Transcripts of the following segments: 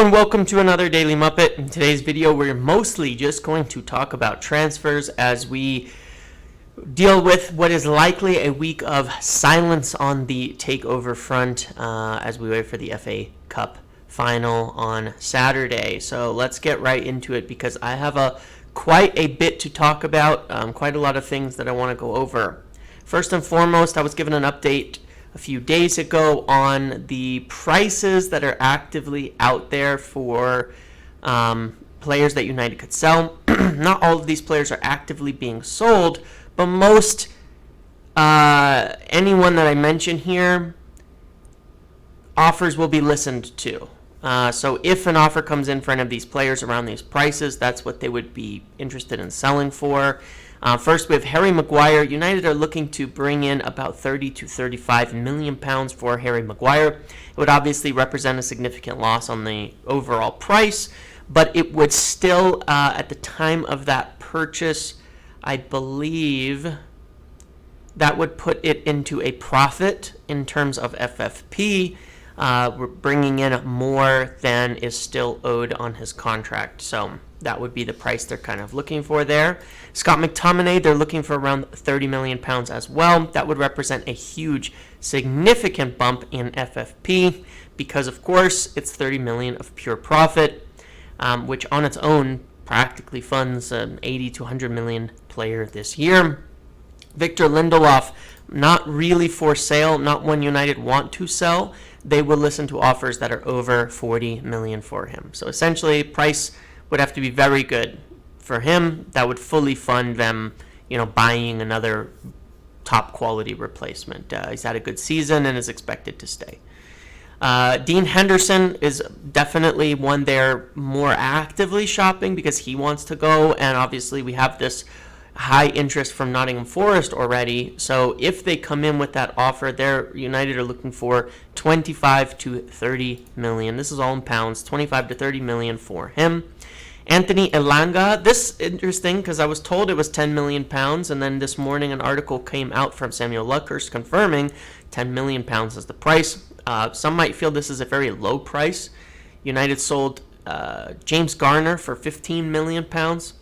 and welcome to another Daily Muppet. In today's video, we're mostly just going to talk about transfers as we deal with what is likely a week of silence on the takeover front as we wait for the FA Cup final on Saturday. So let's get right into it because I have quite a bit to talk about, quite a lot of things that I want to go over. First and foremost, I was given an update a few days ago on the prices that are actively out there for players that United could sell. Not all of these players are actively being sold, but most, anyone that I mention here, offers will be listened to. So if an offer comes in for any of these players around these prices, that's what they would be interested in selling for. First, we have Harry Maguire. United are looking to bring in about 30 to 35 million pounds for Harry Maguire. It would obviously represent a significant loss on the overall price, but it would still, at the time of that purchase, I believe that would put it into a profit in terms of FFP. We're bringing in more than is still owed on his contract, so that would be the price they're kind of looking for there. Scott McTominay, they're looking for around 30 million pounds as well. That would represent a huge, significant bump in FFP because, of course, it's 30 million of pure profit, which on its own practically funds an 80 to 100 million player this year. Victor Lindelof, not really for sale, not one United want to sell. They will listen to offers that are over 40 million for him. So essentially, price would have to be very good for him. That would fully fund them, buying another top quality replacement. He's had a good season and is expected to stay. Dean Henderson is definitely one they're more actively shopping because he wants to go, and obviously we have this high interest from Nottingham Forest already. So if they come in with that offer, they're United are looking for 25 to 30 million. This is all in pounds, 25 to 30 million for him. Anthony Elanga, this is interesting because I was told it was 10 million pounds, and then this morning an article came out from Samuel Luckhurst confirming 10 million pounds is the price. Some might feel this is a very low price. United sold James Garner for 15 million pounds.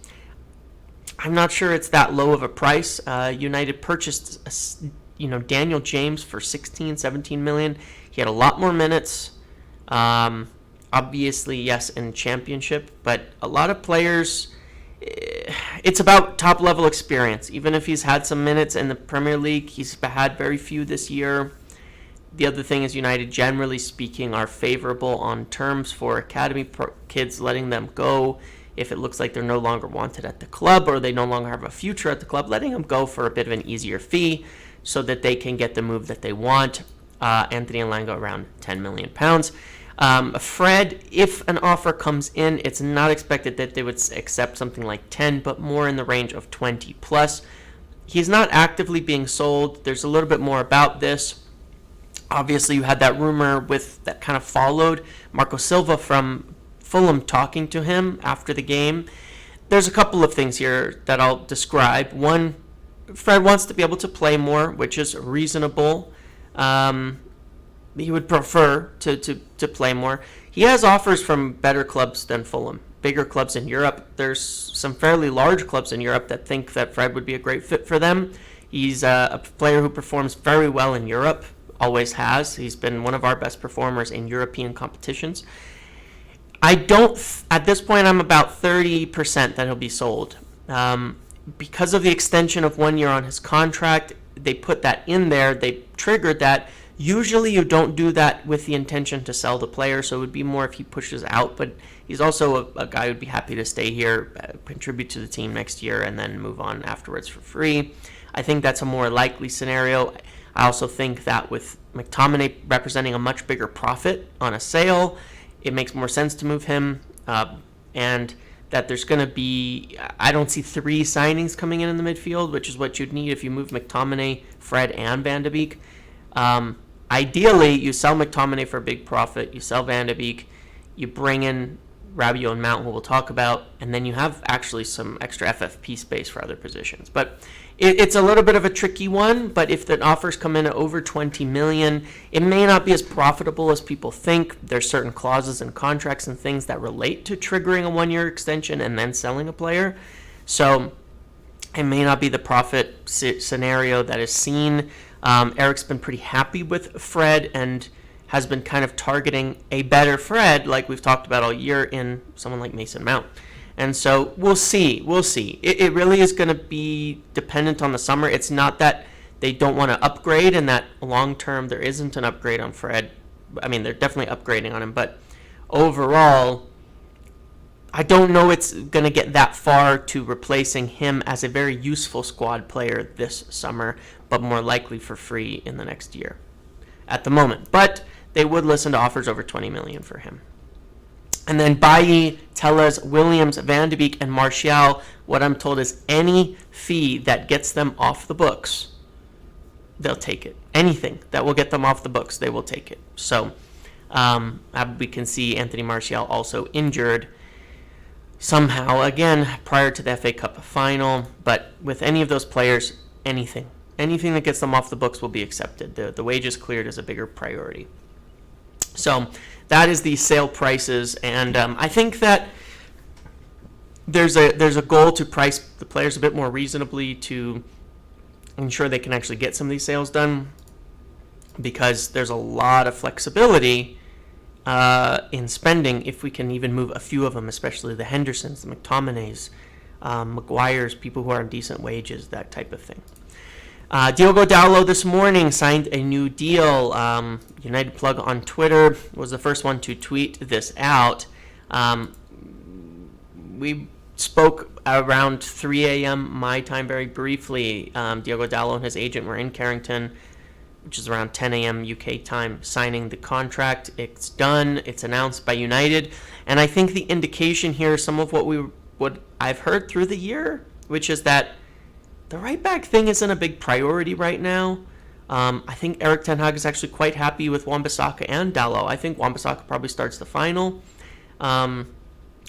I'm not sure it's that low of a price. United purchased, Daniel James for 16, 17 million. He had a lot more minutes. Obviously, yes, in championship, but a lot of players, it's about top-level experience. Even if he's had some minutes in the Premier League, he's had very few this year. The other thing is United, generally speaking, are favorable on terms for academy kids, letting them go if it looks like they're no longer wanted at the club or they no longer have a future at the club, letting them go for a bit of an easier fee so that they can get the move that they want. Anthony Elanga around 10 million pounds. Fred, if an offer comes in, it's not expected that they would accept something like 10, but more in the range of 20 plus. He's not actively being sold. There's a little bit more about this. Obviously, you had that rumor that kind of followed Marco Silva from Fulham talking to him after the game. There's a couple of things here that I'll describe. One, Fred wants to be able to play more, which is reasonable. He would prefer to play more. He has offers from better clubs than Fulham, bigger clubs in Europe. There's some fairly large clubs in Europe that think that Fred would be a great fit for them. He's a player who performs very well in Europe, always has. He's been one of our best performers in European competitions. At this point, I'm about 30% that he'll be sold. Because of the extension of 1 year on his contract, they put that in there. They triggered that. Usually you don't do that with the intention to sell the player, so it would be more if he pushes out, but he's also a guy who'd be happy to stay here, contribute to the team next year, and then move on afterwards for free. I think that's a more likely scenario. I also think that with McTominay representing a much bigger profit on a sale, it makes more sense to move him, and that there's going to be, I don't see 3 signings coming in the midfield, which is what you'd need if you move McTominay, Fred, and Van de Beek. Ideally, you sell McTominay for a big profit, you sell Van de Beek, you bring in Rabiot and Mount, who we'll talk about, and then you have actually some extra FFP space for other positions. But it's a little bit of a tricky one, but if the offers come in at over 20 million, it may not be as profitable as people think. There's certain clauses and contracts and things that relate to triggering a 1-year extension and then selling a player. So it may not be the profit scenario that is seen. Eric's been pretty happy with Fred and has been kind of targeting a better Fred, like we've talked about all year, in someone like Mason Mount. And so we'll see. It really is going to be dependent on the summer. It's not that they don't want to upgrade and that long term there isn't an upgrade on Fred. I mean, they're definitely upgrading on him, but overall, I don't know it's going to get that far to replacing him as a very useful squad player this summer, but more likely for free in the next year at the moment. But they would listen to offers over 20 million for him. And then Bailly, Tellez, Williams, Van de Beek, and Martial, what I'm told is any fee that gets them off the books, they'll take it. Anything that will get them off the books, they will take it. So we can see Anthony Martial also injured somehow, again, prior to the FA Cup final. But with any of those players, anything that gets them off the books will be accepted. The wages cleared is a bigger priority. So that is the sale prices, and I think that there's a goal to price the players a bit more reasonably to ensure they can actually get some of these sales done, because there's a lot of flexibility in spending if we can even move a few of them, especially the Hendersons, the McTominays, Maguires, people who are on decent wages, that type of thing. Diogo Dalot this morning signed a new deal. United Plug on Twitter was the first one to tweet this out. We spoke around 3 a.m. my time very briefly. Diogo Dalot and his agent were in Carrington, which is around 10 a.m. UK time, signing the contract. It's done. It's announced by United. And I think the indication here is some of what I've heard through the year, which is that the right back thing isn't a big priority right now. I think Erik ten Hag is actually quite happy with Wan-Bissaka and Dalot. I think Wan-Bissaka probably starts the final. I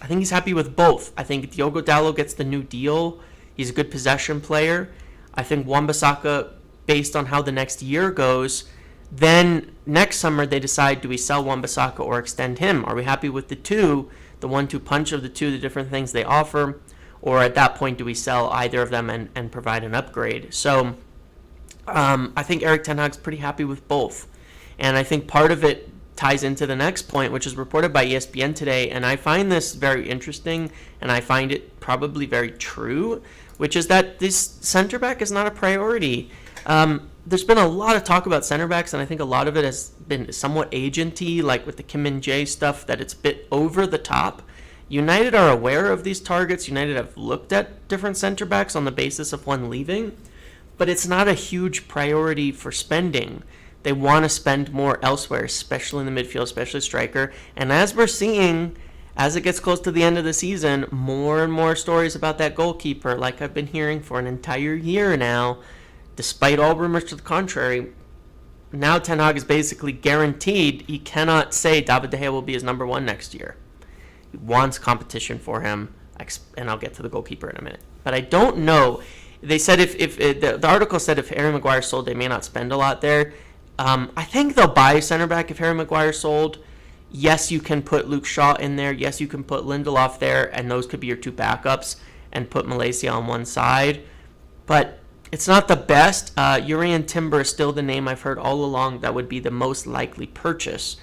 think he's happy with both. I think Diogo Dalot gets the new deal. He's a good possession player. I think Wan-Bissaka, based on how the next year goes, then next summer they decide, do we sell Wan-Bissaka or extend him? Are we happy with the 1-2 punch of the the different things they offer? Or at that point, do we sell either of them and provide an upgrade? So I think Erik ten Hag's pretty happy with both. And I think part of it ties into the next point, which is reported by ESPN today. And I find this very interesting, and I find it probably very true, which is that this center back is not a priority. There's been a lot of talk about center backs, and I think a lot of it has been somewhat agenty, like with the Kim Min-jae stuff, that it's a bit over the top. United are aware of these targets. United have looked at different center backs on the basis of one leaving, but it's not a huge priority for spending. They want to spend more elsewhere, especially in the midfield, especially striker. And as we're seeing, as it gets close to the end of the season, more and more stories about that goalkeeper, like I've been hearing for an entire year now, despite all rumors to the contrary. Now Ten Hag is basically guaranteed he cannot say David De Gea will be his number one next year. He wants competition for him, and I'll get to the goalkeeper in a minute. But I don't know. They said if the article said if Harry Maguire sold, they may not spend a lot there. I think they'll buy a center back if Harry Maguire sold. Yes, you can put Luke Shaw in there. Yes, you can put Lindelof there, and those could be your two backups, and put Malaysia on one side. But it's not the best. Urian Timber is still the name I've heard all along that would be the most likely purchase,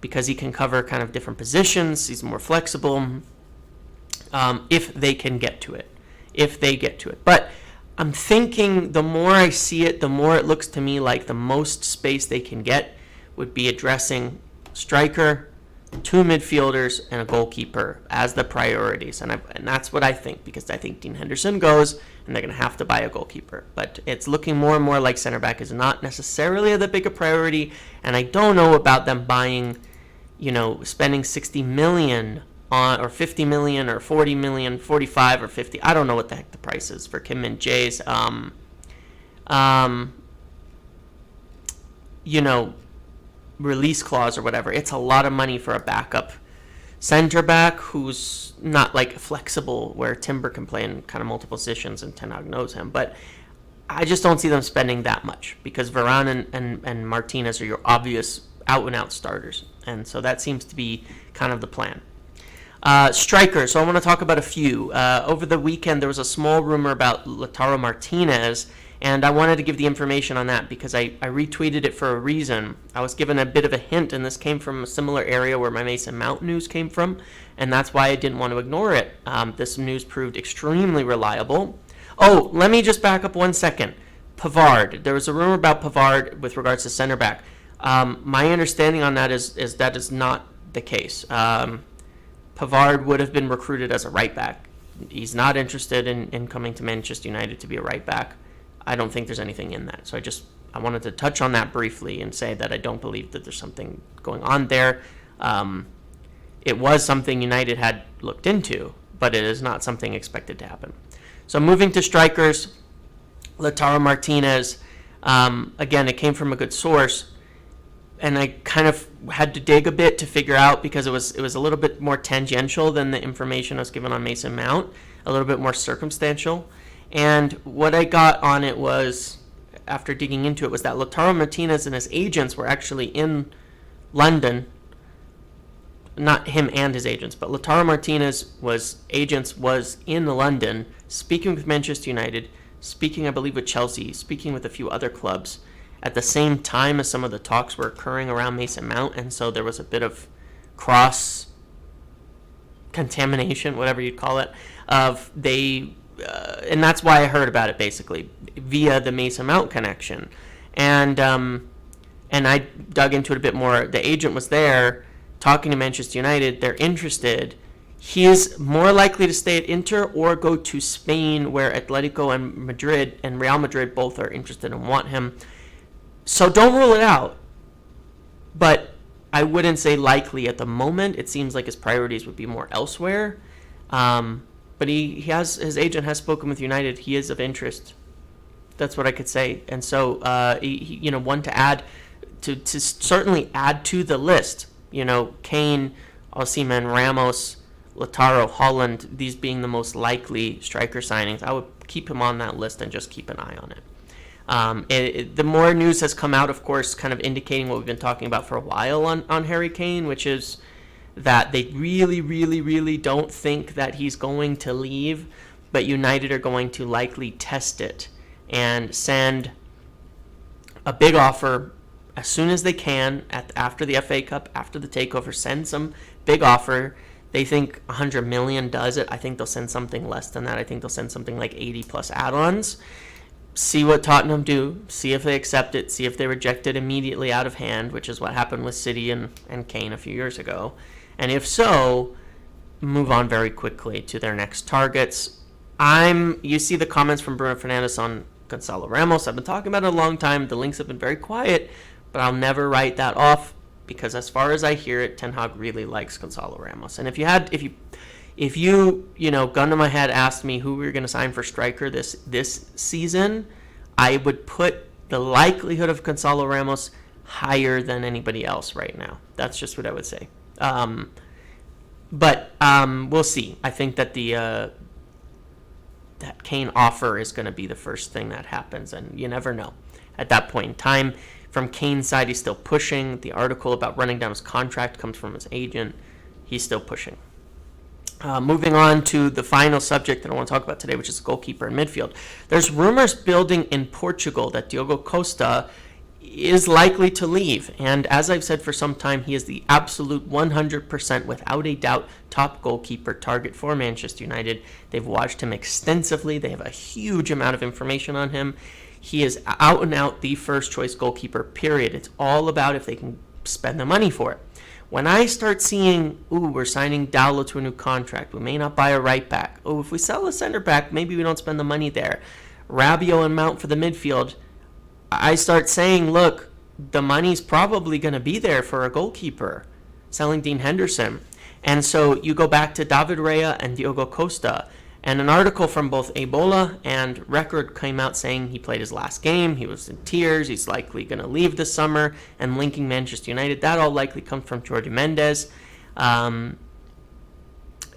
because he can cover kind of different positions. He's more flexible if they can get to it. But I'm thinking the more I see it, the more it looks to me like the most space they can get would be addressing striker, two midfielders, and a goalkeeper as the priorities. And that's what I think, because I think Dean Henderson goes, and they're going to have to buy a goalkeeper. But it's looking more and more like center back is not necessarily that big a priority, and I don't know about them buying, spending 60 million on, or 50 million, or 40 million, 45 or 50. I don't know what the heck the price is for Kim Min-jae's, release clause or whatever. It's a lot of money for a backup center back who's not like flexible where Timber can play in kind of multiple positions and Ten Hag knows him. But I just don't see them spending that much because Varane and Martinez are your obvious out-and-out starters. And so that seems to be kind of the plan. Strikers. So I want to talk about a few. Over the weekend, there was a small rumor about Lautaro Martinez, and I wanted to give the information on that because I retweeted it for a reason. I was given a bit of a hint, and this came from a similar area where my Mason Mount news came from, and that's why I didn't want to ignore it. This news proved extremely reliable. Oh, let me just back up 1 second. Pavard. There was a rumor about Pavard with regards to center back. My understanding on that is that is not the case. Pavard would have been recruited as a right back. He's not interested in coming to Manchester United to be a right back. I don't think there's anything in that. So I wanted to touch on that briefly and say that I don't believe that there's something going on there. It was something United had looked into, but it is not something expected to happen. So moving to strikers, Lautaro Martinez. Again, it came from a good source, and I kind of had to dig a bit to figure out because it was a little bit more tangential than the information I was given on Mason Mount, a little bit more circumstantial. And what I got on it was, after digging into it, was that Lautaro Martinez and his agents were actually in London. Not him and his agents, but Lautaro Martinez was in London speaking with Manchester United, speaking, I believe, with Chelsea, speaking with a few other clubs at the same time as some of the talks were occurring around Mason Mount, and so there was a bit of cross contamination, whatever you'd call it, of and that's why I heard about it basically via the Mason Mount connection, and I dug into it a bit more. The agent was there talking to Manchester United. They're interested. He is more likely to stay at Inter or go to Spain, where Atletico and Madrid and Real Madrid both are interested and want him. So don't rule it out, but I wouldn't say likely at the moment. It seems like his priorities would be more elsewhere. But his agent has spoken with United. He is of interest. That's what I could say. And so, one to add to certainly add to the list. Kane, Osimhen, Ramos, Lautaro, Holland. These being the most likely striker signings. I would keep him on that list and just keep an eye on it. The more news has come out, of course, kind of indicating what we've been talking about for a while on Harry Kane, which is that they really, really, really don't think that he's going to leave, but United are going to likely test it and send a big offer as soon as they can after the FA Cup, after the takeover. Send some big offer. They think 100 million does it. I think they'll send something less than that. I think they'll send something like 80 plus add-ons. See what Tottenham do, see if they accept it, see if they reject it immediately out of hand, which is what happened with City and Kane a few years ago. And if so, move on very quickly to their next targets. You see the comments from Bruno Fernandes on Gonzalo Ramos. I've been talking about it a long time. The links have been very quiet, but I'll never write that off because as far as I hear it, Ten Hag really likes Gonzalo Ramos. And if you gun to my head, asked me who we were going to sign for striker this season, I would put the likelihood of Gonzalo Ramos higher than anybody else right now. That's just what I would say. But we'll see. I think that that Kane offer is going to be the first thing that happens, and you never know. At that point in time, from Kane's side, he's still pushing. The article about running down his contract comes from his agent. He's still pushing. Moving on to the final subject that I want to talk about today, which is goalkeeper and midfield. There's rumors building in Portugal that Diogo Costa is likely to leave. And as I've said for some time, he is the absolute 100%, without a doubt, top goalkeeper target for Manchester United. They've watched him extensively. They have a huge amount of information on him. He is out and out the first choice goalkeeper, period. It's all about if they can spend the money for it. When I start seeing, we're signing Dalot to a new contract, we may not buy a right back. If we sell a center back, maybe we don't spend the money there. Rabiot and Mount for the midfield. I start saying, look, the money's probably going to be there for a goalkeeper, selling Dean Henderson. And so you go back to David Raya and Diogo Costa. And an article from both Ebola and Record came out saying he played his last game. He was in tears. He's likely going to leave this summer, and linking Manchester United. That all likely comes from Jordi Mendes.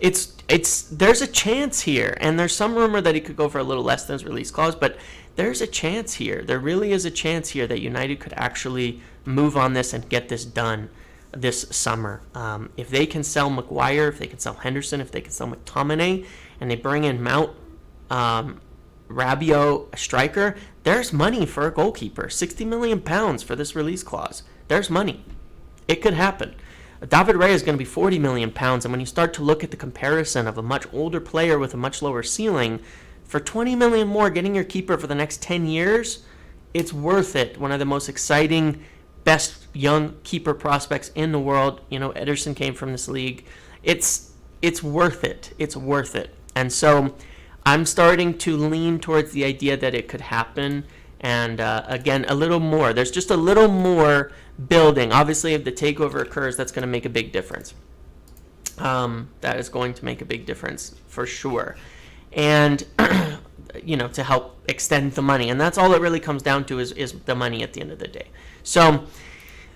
there's a chance here, and there's some rumor that he could go for a little less than his release clause, but there's a chance here. There really is a chance here that United could actually move on this and get this done this summer. If they can sell Maguire, if they can sell Henderson, if they can sell McTominay, and they bring in Mount, Rabiot, a striker, there's money for a goalkeeper. £60 million for this release clause. There's money. It could happen. David Raya is going to be £40 million, and when you start to look at the comparison of a much older player with a much lower ceiling, for $20 million more, getting your keeper for the next 10 years, it's worth it. One of the most exciting, best young keeper prospects in the world. You know, Ederson came from this league. It's worth it. It's worth it. And so I'm starting to lean towards the idea that it could happen. And again, a little more. There's just a little more building. Obviously, if the takeover occurs, that's going to make a big difference. That is going to make a big difference for sure. And, you know, to help extend the money. And that's all it really comes down to is the money at the end of the day. So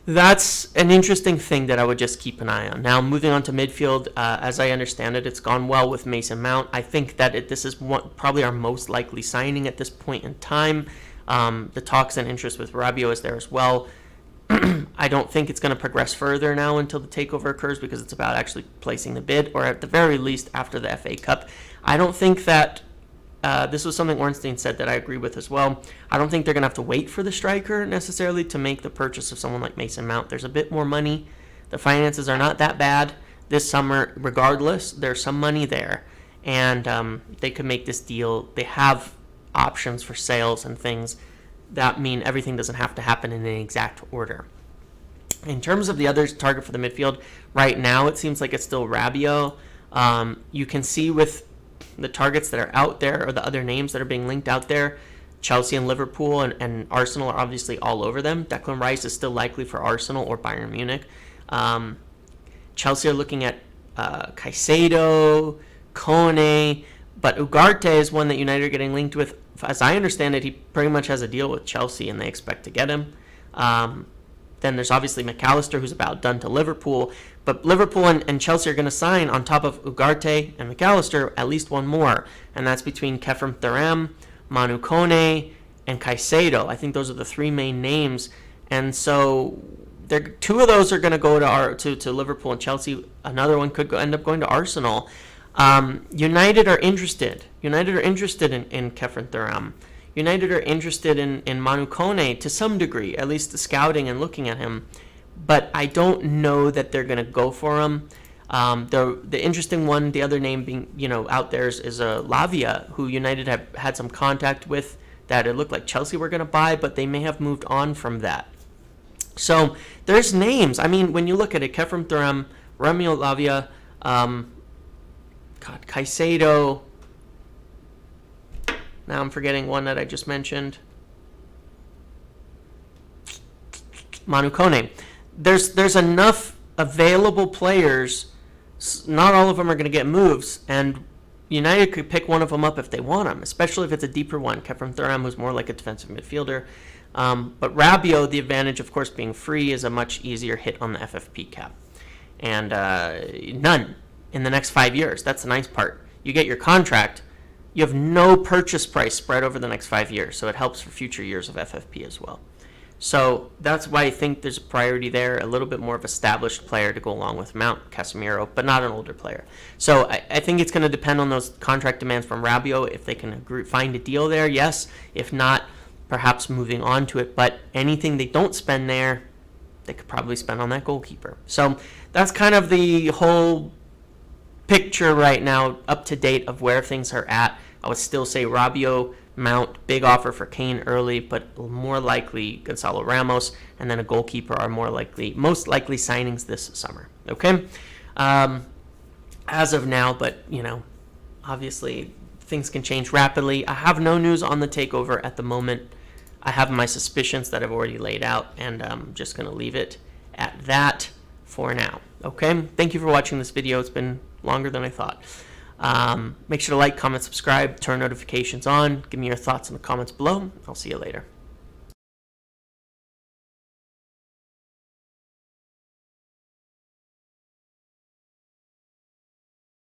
that's an interesting thing that I would just keep an eye on. Now, moving on to midfield, as I understand it, it's gone well with Mason Mount. I think that this is probably our most likely signing at this point in time. The talks and interest with Rabiot is there as well. I don't think it's going to progress further now until the takeover occurs, because it's about actually placing the bid, or at the very least after the FA Cup. I don't think that this was something Ornstein said that I agree with as well. I don't think they're going to have to wait for the striker necessarily to make the purchase of someone like Mason Mount. There's a bit more money. The finances are not that bad this summer. Regardless, there's some money there, and they could make this deal. They have options for sales and things that mean everything doesn't have to happen in an exact order. In terms of the other target for the midfield, right now it seems like it's still Rabiot. You can see with the targets that are out there, or the other names that are being linked out there, Chelsea and Liverpool and Arsenal are obviously all over them. Declan Rice is still likely for Arsenal or Bayern Munich. Chelsea are looking at Caicedo, Kone, but Ugarte is one that United are getting linked with. As I understand it, he pretty much has a deal with Chelsea, and they expect to get him. Then there's obviously McAllister, who's about done to Liverpool. But Liverpool and Chelsea are going to sign, on top of Ugarte and McAllister, at least one more. And that's between Kefren Thuram, Manu Kone, and Caicedo. I think those are the three main names. And so two of those are going to go to Liverpool and Chelsea. Another one could end up going to Arsenal. United are interested. United are interested in Kefren Thuram. United are interested in Manu Kone to some degree, at least the scouting and looking at him. But I don't know that they're going to go for him. The interesting one, the other name being out there is Lavia, who United have had some contact with, that it looked like Chelsea were going to buy, but they may have moved on from that. So there's names. I mean, when you look at it, Kefren Thuram, Romeo Lavia, Caicedo. Now I'm forgetting one that I just mentioned. Manu Kone. There's enough available players. Not all of them are going to get moves, and United could pick one of them up if they want them, especially if it's a deeper one. Kefren Thuram, who's more like a defensive midfielder. But Rabiot, the advantage, of course, being free, is a much easier hit on the FFP cap. And none in the next 5 years. That's the nice part. You get your contract. You have no purchase price spread over the next 5 years, so it helps for future years of FFP as well. So that's why I think there's a priority there, a little bit more of established player to go along with Mount, Casemiro, but not an older player. So I think it's going to depend on those contract demands from Rabiot. If they can find a deal there, yes. If not, perhaps moving on to it. But anything they don't spend there, they could probably spend on that goalkeeper. So that's kind of the whole picture right now, up to date, of where things are at. I would still say Rabiot, Mount, big offer for Kane early, but more likely Gonzalo Ramos, and then a goalkeeper are most likely signings this summer. Okay, as of now, but obviously things can change rapidly. I have no news on the takeover at the moment. I have my suspicions that I've already laid out, and I'm just going to leave it at that for now. Okay, thank you for watching this video. It's been longer than I thought. Make sure to like, comment, subscribe, turn notifications on. Give me your thoughts in the comments below. I'll see you later.